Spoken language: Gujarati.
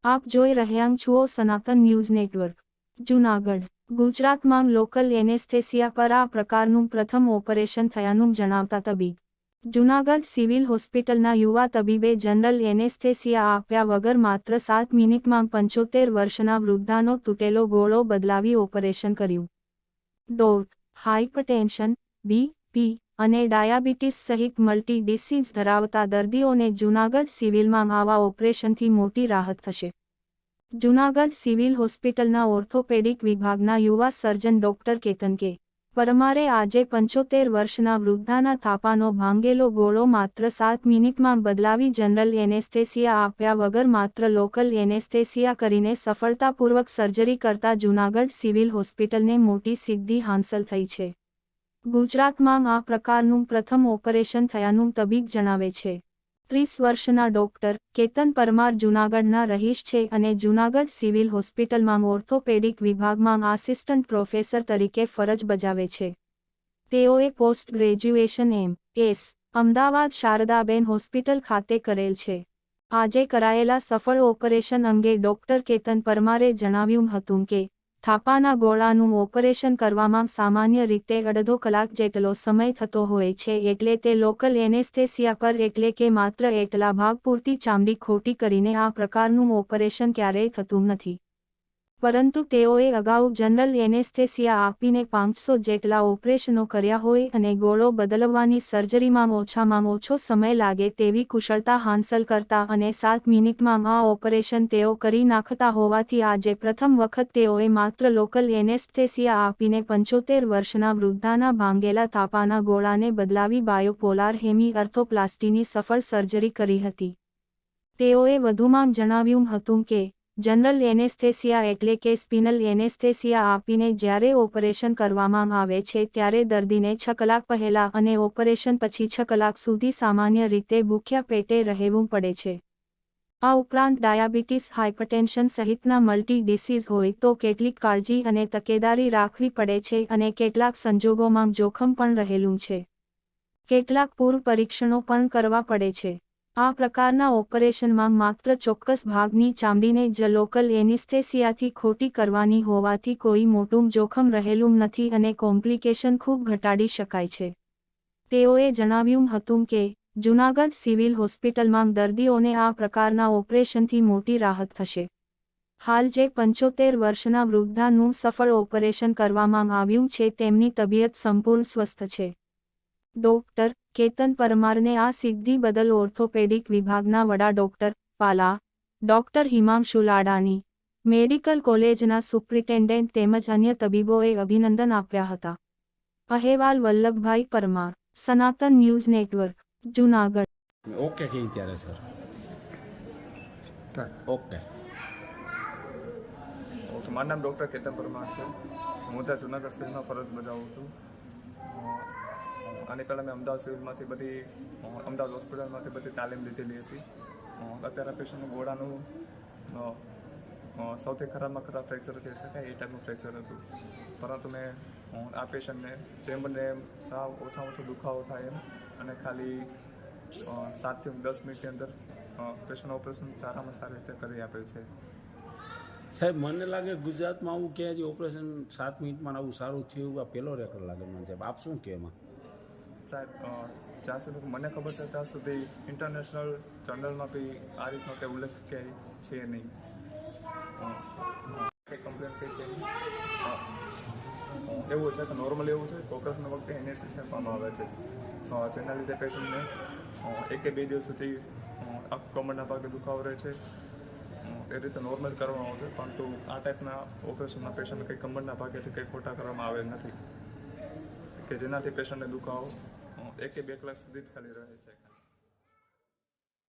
આપ જોઈ રહ્યા છો સનાતન ન્યૂઝ નેટવર્ક જૂનાગઢ ગુજરાતમાં લોકલ એનેસ્થેસિયા પર આ પ્રકારનું પ્રથમ ઓપરેશન થયાનું જણાવતા તબીબ જૂનાગઢ સિવિલ હોસ્પિટલના યુવા તબીબે જનરલ એનેસ્થેસિયા આપ્યા વગર માત્ર 7 મિનિટમાં 75 વર્ષના વૃદ્ધાનો તૂટેલો ગોળો બદલાવી ઓપરેશન કર્યું. હાઇપરટેન્શન, બીપી અને ડાયાબિટીસ સહિત મલ્ટી ડિસીઝ ધરાવતા દર્દીઓને જૂનાગઢ સિવિલમાં આવા ઓપરેશનથી મોટી રાહત થશે. જૂનાગઢ સિવિલ હોસ્પિટલના ઓર્થોપેડિક વિભાગના યુવા સર્જન ડોક્ટર કેતન કે. પરમારે આજે 75 વર્ષના વૃદ્ધાના થાપાનો ભાંગેલો ગોળો માત્ર 7 મિનિટમાં બદલાવી જનરલ એનેસ્થેસિયા આપ્યા વગર માત્ર લોકલ એનેસ્થેસિયા કરીને સફળતાપૂર્વક સર્જરી કરતા જૂનાગઢ સિવિલ હોસ્પિટલને મોટી સિદ્ધિ હાંસલ થઈ છે. ગુજરાતમાં આ પ્રકારનું પ્રથમ ઓપરેશન થયાનું તબીબ જણાવે છે. 30 વર્ષના ડોક્ટર કેતન પરમાર જૂનાગઢના રહીશ છે અને જૂનાગઢ સિવિલ હોસ્પિટલમાં ઓર્થોપેડિક વિભાગમાં આસિસ્ટન્ટ પ્રોફેસર તરીકે ફરજ બજાવે છે. તેઓએ post graduation M S. Ahmedabad Shardaben hospital ખાતે કરેલ છે. આજે કરાયેલા સફળ ઓપરેશન અંગે ડોક્ટર કેતન પરમારે જણાવ્યું હતું કે થાપાના ગોળાનું ઓપરેશન કરવામાં સામાન્ય રીતે અડધો કલાક જેટલો સમય થતો હોય છે, એટલે તે લોકલ એનેસ્થેસિયા પર એટલે કે માત્ર એટલા ભાગ પૂરતી ચામડી ખોટી કરીને આ પ્રકારનું ઓપરેશન ક્યારેય થતું નથી. પરંતુ તેઓએ અગાઉ જનરલ એનેસ્થેસિયા આપીને 500 જેટલા ઓપરેશનો કર્યા હોય અને ગોળો બદલવાની સર્જરીમાં ઓછામાં ઓછો સમય લાગે તેવી કુશળતા હાંસલ કરતા અને 7 મિનિટમાં આ ઓપરેશન તેઓ કરી નાખતા હોવાથી આજે પ્રથમ વખત તેઓએ માત્ર લોકલ એનેસ્થેસિયા આપીને 75 વર્ષના વૃદ્ધાના ભાંગેલા થાપાના ગોળાને બદલાવી બાયોપોલાર હેમી અર્થોપ્લાસ્ટીની સફળ સર્જરી કરી હતી. તેઓએ વધુમાં જણાવ્યું હતું કે જનરલ એનેસ્થેસિયા એટલે કે સ્પિનલ એનેસ્થેસિયા આપીને જ્યારે ઓપરેશન કરવામાં આવે છે ત્યારે દર્દીને 6 કલાક પહેલા અને ઓપરેશન પછી 6 કલાક સુધી સામાન્ય રીતે ભૂખ્યા પેટે રહેવું પડે છે. આ ઉપરાંત ડાયાબિટીસ, હાઇપરટેન્શન સહિતના મલ્ટી ડિસીઝ હોય તો કેટલીક કાળજી અને તકેદારી રાખવી પડે છે અને કેટલાક સંજોગોમાં જોખમ પણ રહેલું છે. કેટલાક પૂર્વ પરીક્ષણો પણ કરવા પડે છે. આ પ્રકારના ઓપરેશનમાં માત્ર ચોક્કસ ભાગની ચામડીને જ લોકલ એનેસ્થેસિયાથી ખોટી કરવાની હોવાથી કોઈ મોટું જોખમ રહેલું નથી અને કોમ્પ્લિકેશન ખૂબ ઘટાડી શકાય છે. તેઓએ જણાવ્યું હતું કે જૂનાગઢ સિવિલ હોસ્પિટલમાં દર્દીઓને આ પ્રકારના ઓપરેશનથી મોટી રાહત થશે. હાલ જે 75 વર્ષના વૃદ્ધાનું સફળ ઓપરેશન કરવામાં આવ્યું છે તેમની તબિયત સંપૂર્ણ સ્વસ્થ છે. ડોક્ટર કેતન પરમારને આ સિદ્ધિ બદલ ઓર્થોપેડિક વિભાગના વડા ડોક્ટર પાલા, ડોક્ટર હિમાંશુ લાડાણી, મેડિકલ કોલેજના સુપ્રિન્ટેન્ડન્ટ તેમજ અન્ય તબીબોએ અભિનંદન આપ્યા હતા. અહેવાલ વલ્લભભાઈ પરમાર, સનાતન ન્યૂઝ નેટવર્ક, જૂનાગઢ. ઓકે કઈ ત્યારે સર. ઓકે. મારું નામ ડૉક્ટર કેતન પરમાર છે. હું ત્યાં જૂનાગઢ સિવિલમાં ફરજ બજાવું છું. આની પહેલાં મેં અમદાવાદ સિવિલમાંથી અમદાવાદ હોસ્પિટલમાંથી બધી તાલીમ લીધેલી હતી. અત્યારે પેશન્ટનું ગોળાનું સૌથી ખરાબમાં ખરાબ ફ્રેક્ચર કહી શકાય એ ટાઈપનું ફ્રેક્ચર હતું. પરંતુ મેં આ પેશન્ટને જેમ બને એમ સાવ ઓછામાં ઓછો દુખાવો થાય એમ અને ખાલી 7 થી 10 મિનિટની અંદર પેશન્ટ ઓપરેશન સારામાં સારી રીતે કરી આપે છે. સાહેબ, મને લાગે ગુજરાતમાં આવું કે જે ઓપરેશન 7 મિનિટમાં આવું સારું થયું આ પહેલો રેકોર્ડ લાગે મને સાહેબ. આપ શું કહે એમાં? સાહેબ, જ્યાં સુધી મને ખબર છે ત્યાં સુધી ઇન્ટરનેશનલ જર્નલમાં બી આ રીતનો કંઈ ઉલ્લેખ ક્યાંય છે નહીં. કંઈ કમ્પ્લેન કંઈ છે એવું છે કે નોર્મલ એવું છે કે ઓપરેશન વખતે એનેસ્થેસિયા આપવામાં આવે છે, જેના લીધે પેશન્ટને 1 કે 2 દિવસ સુધી કમરના ભાગે દુખાવો રહે છે. એ રીતે નોર્મલ કરવામાં આવે છે, પરંતુ આ ટાઈપના ઓપરેશનના પેશન્ટને કંઈ કમરના ભાગેથી કંઈ ખોટા કરવામાં આવેલ નથી કે જેનાથી પેશન્ટને દુખાવો 1 કે 2 કલાક સુધી જ ખાલી રહે છે.